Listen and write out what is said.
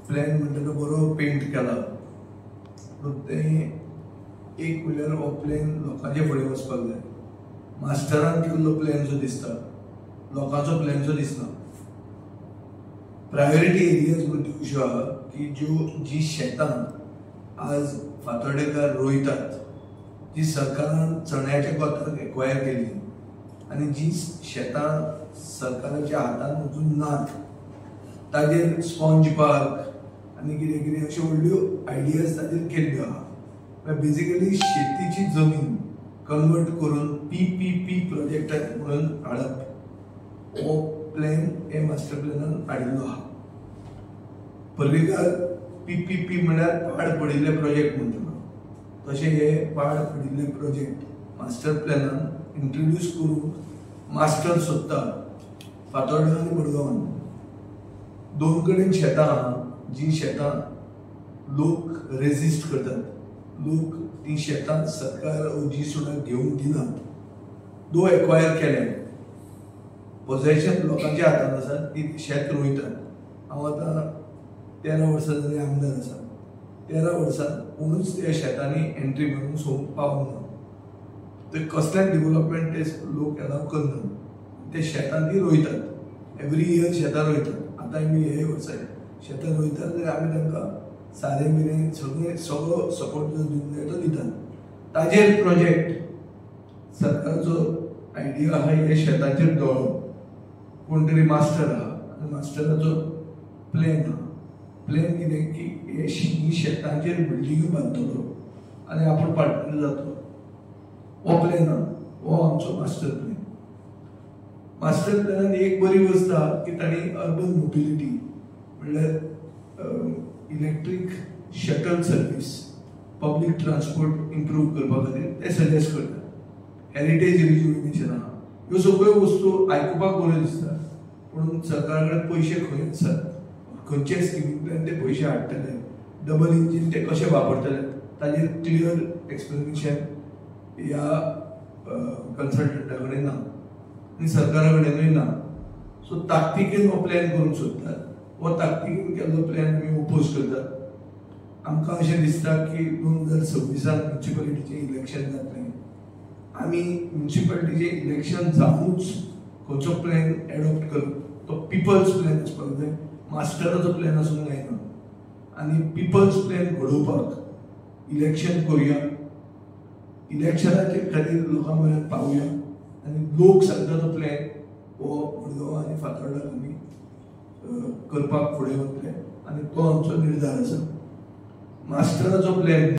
Plan म्हणटा तो बरो पेंट केला, ते एक म्हणल्यार हो प्लॅन लोकांचे फुडें वचपाक जाय. मास्टरान केल्लो प्लॅन जो दिसता लोकांचो प्लॅन जो दिसना. प्रायोरिटी एरियाज म्हणजे अश्यो आहा की जी शेतां आज फातोड्डेकार रोयतात, जी सरकारान चण्याच्या कोताक एक्वायर केली आनी जी शेतां सरकाराच्या हातान अजून नात, ताजेर स्पॉन्ज पार्क आनी कितें कितें अश्यो व्हडल्यो आयडियाज ताजेर केल्ल्यो आहा. बेसिकली शेतीची जमीन कन्वर्ट करून PPP प्रोजेक्ट म्हणून हाडप हो प्लॅन हे मास्टर प्लॅनान हाडिल्लो आहा. पर्रीकार PPP म्हळ्यार पाड पडिल्ले प्रोजेक्ट म्हणटलो, तशें हे पाड पडिल्ले प्रोजेक्ट मास्टर प्लॅनान इंट्रोड्यूस करूंक मास्टर सोदता फातोड्डा आनी मडगांवान. दोन कडेन शेतां आहा, जी शेतां लोक रेजिस्ट करतात. लोक ती शेतां सरकार जी सुद्दां घेवंक दिनात. दो एक्वायर केले, पोजेशन लोकांच्या हातान आसा, ती शेत रोयतात. हांव आतां 13 वर्सां जाली आमदार आसा. 13 वर्सां कोणूच त्या शेतांनी एंट्री मारून सोडूंक पावूंक ना. ते कसलेंच डेव्हलपमेंट ते लोक एलाव करना. ते शेतां ती रोयतात, एवरी इयर शेतां रोयतात. आतां आमी हे वर्सा शेतां रोयतात जाल्यार आमी तांकां सारें बिरें सगळो सपोर्ट जो दिवंक जाय तो दितात. ताजेर प्रोजेक्ट सरकाराचो आयडिया आहा हे शेताचेर दवरप. कोण तरी मास्टर आहा आनी मास्टराचो प्लॅन आहा. प्लॅन कितें की ही शेतांचेर बिल्डिंग्यो बांदतलो आनी आपूण पार्टनर जातलो. हो प्लॅन आहा, हो आमचो मास्टर प्लॅन. मास्टर प्लॅनान एक बरी वस्त आहा की तांणी अर्बन मोबिलिटी म्हणल्यार electric shuttle service, public transport improve करपा खातीर ते सजेस्ट करता. हेरिटेज रिज्युमिनेशन आहा. ह्यो सगळ्यो वस्तू आयकुपाक बऱ्यो दिसता, पूण सरकारा कडेन पयशे खंय आसात, खंयचे स्किमींतल्यान ते पयशे हाडटले, डबल इंजीन ते कशे वापरतले, ताजेर क्लियर एक्सप्लेनेशन ह्या कन्सल्टंटा कडेन ना आनी सरकारा कडेनूय ना. सो ताकतिकेन हो प्लॅन करूंक सोदतात. हो ताकतिकेन केल्लो प्लॅन आमी ओपोज करतात. आमकां अशें दिसता की 2026 म्युनिसिपालिटीचें इलेक्शन जातलें. आमी म्युनिसिपालिटीचें इलेक्शन जावनूच खंयचो प्लॅन एडॉप्ट करप तो पिपल्स प्लॅन आसपाक जाय, मास्टराचो प्लॅन आसूंक जायना. आनी पिपल्स प्लॅन घडोवपाक इलेक्शन करुया. इलेक्शनाचे खातीर लोकां मेरेन पावुया आनी लोक सांगता तो प्लॅन हो मडगांव आनी फातोड्डाक आमी करपाक फुडें वतले आनी तो आमचो निर्धार आसा. मास्टराचो प्लॅन